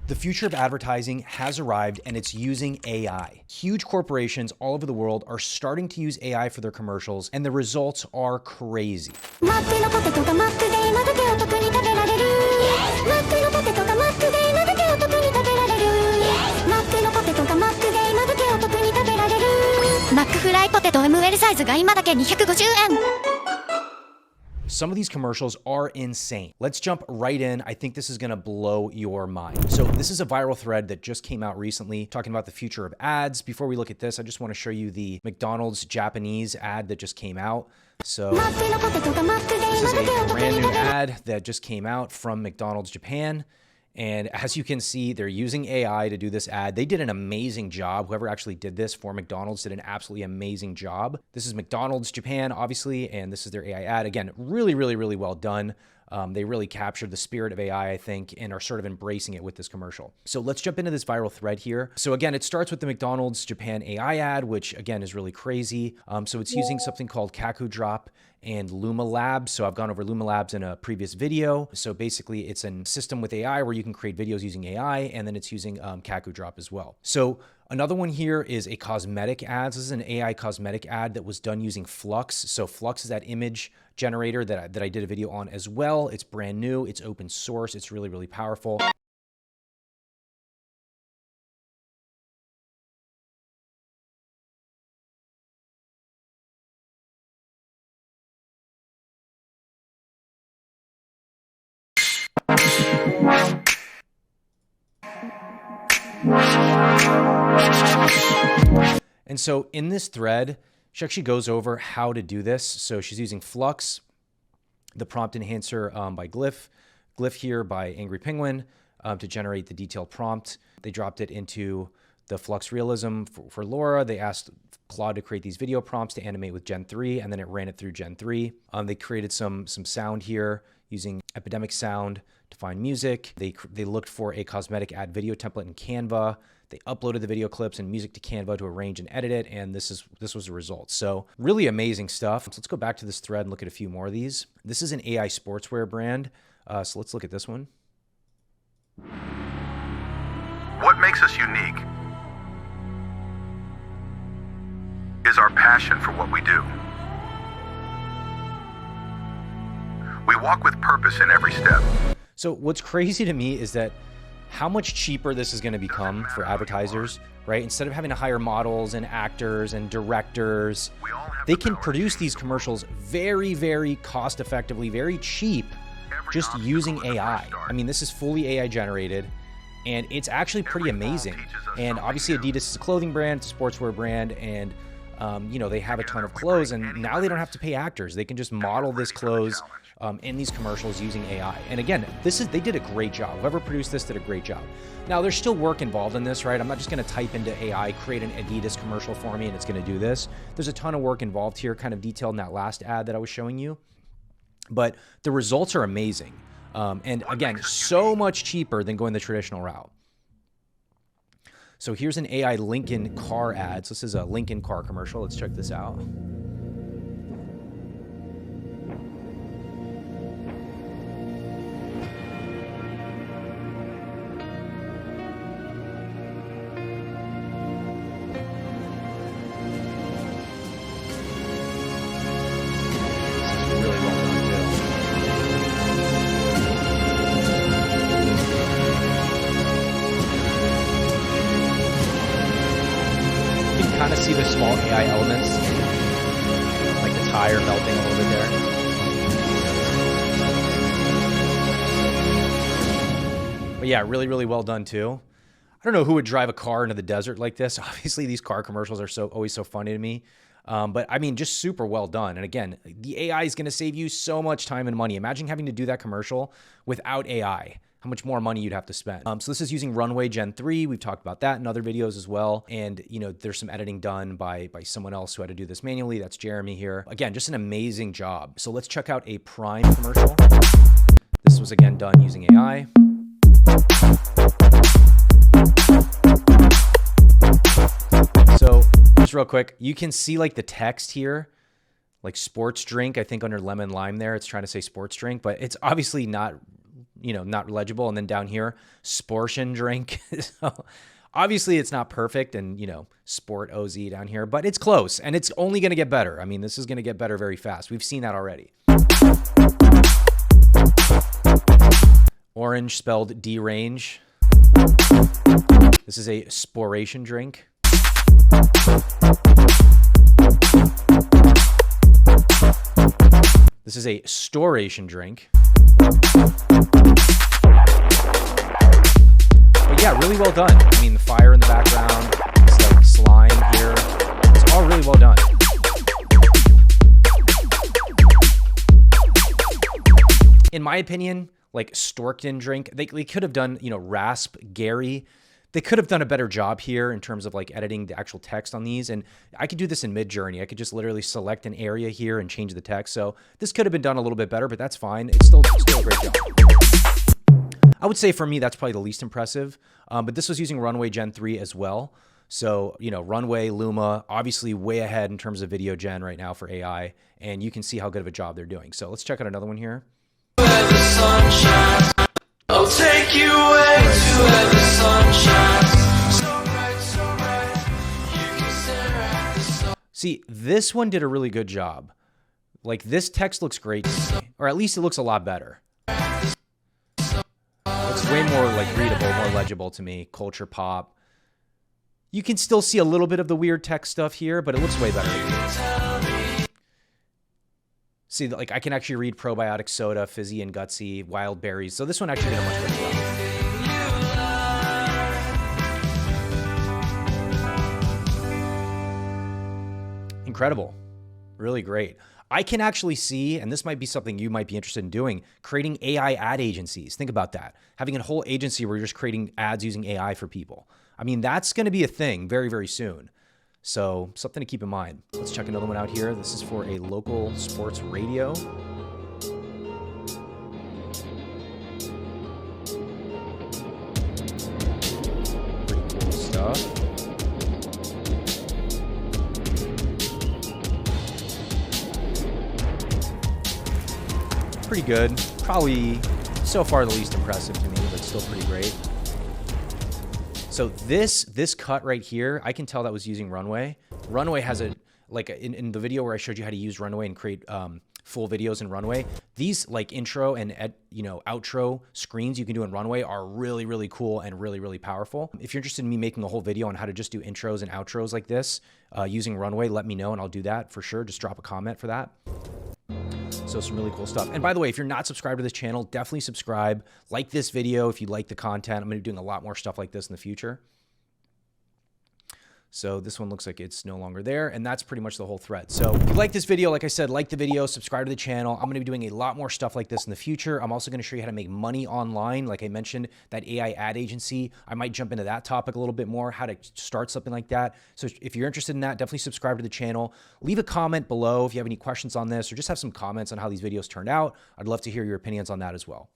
The future of advertising has arrived and it's using AI. Huge corporations all over the world are starting to use AI for their commercials and the results are crazy. Some of these commercials are insane. Let's jump right in. I think this is gonna blow your mind. So this is a viral thread that just came out recently talking about the future of ads. Before we look at this, I just wanna show you the McDonald's Japanese ad that just came out. So this is a brand new ad that just came out from McDonald's Japan. And as you can see, they're using AI to do this ad. They did an amazing job. Whoever actually did this for McDonald's did an absolutely amazing job. This is McDonald's Japan, obviously, and this is their AI ad. Again, really, really, really well done. They really captured the spirit of AI, I think, and are sort of embracing it with this commercial. So let's jump into this viral thread here. So again, it starts with the McDonald's Japan AI ad, which again is really crazy. So it's using something called Kaku Drop and Luma Labs. So I've gone over Luma Labs in a previous video. So basically it's a system with AI where you can create videos using AI, and then it's using Kaku Drop as well. So another one here is a cosmetic ad. This is an AI cosmetic ad that was done using Flux. So Flux is that image generator that I did a video on as well. It's brand new, it's open source, it's really, really powerful. And so in this thread, she actually goes over how to do this. So she's using Flux, the prompt enhancer by Glyph here by Angry Penguin to generate the detailed prompt. They dropped it into the Flux Realism for Laura. They asked Claude to create these video prompts to animate with Gen 3, and then it ran it through Gen 3. They created some sound here using Epidemic Sound to find music. They looked for a cosmetic ad video template in Canva. They uploaded the video clips and music to Canva to arrange and edit it, and this was the result. So really amazing stuff. So let's go back to this thread and look at a few more of these. This is an AI sportswear brand. So let's look at this one. What makes us unique is our passion for what we do. We walk with purpose in every step. So what's crazy to me is that how much cheaper this is going to become for advertisers, right? Instead of having to hire models and actors and directors, they can produce these commercials very, very cost effectively, very cheap, just using AI. I mean, this is fully AI generated, and it's actually pretty amazing. And obviously Adidas is a clothing brand, it's a sportswear brand, and you know, they have a ton of clothes, and now they don't have to pay actors. They can just model this clothes in these commercials using AI. And again, they did a great job. Whoever produced this did a great job. Now, there's still work involved in this, right? I'm not just gonna type into AI, create an Adidas commercial for me, and it's gonna do this. There's a ton of work involved here, kind of detailed in that last ad that I was showing you. But the results are amazing. And again, so much cheaper than going the traditional route. So here's an AI Lincoln car ad. So this is a Lincoln car commercial. Let's check this out. Kind of see the small AI elements, like the tire melting a little bit there. But yeah, really, really well done too. I don't know who would drive a car into the desert like this. Obviously, these car commercials are always so funny to me. But I mean, just super well done. And again, the AI is going to save you so much time and money. Imagine having to do that commercial without AI. How much more money you'd have to spend. So this is using Runway Gen 3. We've talked about that in other videos as well. And you know, there's some editing done by someone else who had to do this manually. That's Jeremy here. Again, just an amazing job. So let's check out a Prime commercial. This was again done using AI. So just real quick, you can see like the text here, like sports drink, I think under lemon lime there, it's trying to say sports drink, but it's obviously not not legible. And then down here, Sportion drink. So obviously it's not perfect and, Sport OZ down here, but it's close and it's only going to get better. I mean, this is going to get better very fast. We've seen that already. Orange spelled derange. This is a sporation drink. This is a storation drink. But yeah, really well done. I mean, the fire in the background, it's like slime here. It's all really well done. In my opinion, like Storkton drink, they could have done, Rasp, Gary. They could have done a better job here in terms of like editing the actual text on these. And I could do this in Midjourney. I could just literally select an area here and change the text. So this could have been done a little bit better, but that's fine. It's still a great job. I would say for me, that's probably the least impressive. But this was using Runway Gen 3 as well. So, Runway, Luma, obviously way ahead in terms of video gen right now for AI. And you can see how good of a job they're doing. So let's check out another one here. Where the sun shines, I'll take you away to where the sun shines. So bright, you can stare at the sun. See, this one did a really good job. Like, this text looks great to me, or at least it looks a lot better. It's way more like readable, more legible to me. Culture pop. You can still see a little bit of the weird text stuff here, but it looks way better to me. See, like I can actually read probiotic soda, fizzy and gutsy, wild berries. So this one actually did a much better job. Incredible. Really great. I can actually see, and this might be something you might be interested in doing, creating AI ad agencies. Think about that. Having a whole agency where you're just creating ads using AI for people. I mean, that's going to be a thing very, very soon. So something to keep in mind. Let's check another one out here. This is for a local sports radio. Pretty cool stuff. Pretty good. Probably so far the least impressive to me, but still pretty great. So this cut right here, I can tell that was using Runway. Runway has in the video where I showed you how to use Runway and create full videos in Runway, these like intro and outro screens you can do in Runway are really, really cool and really, really powerful. If you're interested in me making a whole video on how to just do intros and outros like this using Runway, let me know and I'll do that for sure. Just drop a comment for that. So some really cool stuff. And by the way, if you're not subscribed to this channel, definitely subscribe. Like this video if you like the content. I'm going to be doing a lot more stuff like this in the future. So this one looks like it's no longer there, and that's pretty much the whole thread. So if you like this video, like I said, like the video, subscribe to the channel. I'm going to be doing a lot more stuff like this in the future. I'm also going to show you how to make money online. Like I mentioned, that AI ad agency, I might jump into that topic a little bit more, how to start something like that. So if you're interested in that, definitely subscribe to the channel. Leave a comment below if you have any questions on this, or just have some comments on how these videos turned out. I'd love to hear your opinions on that as well.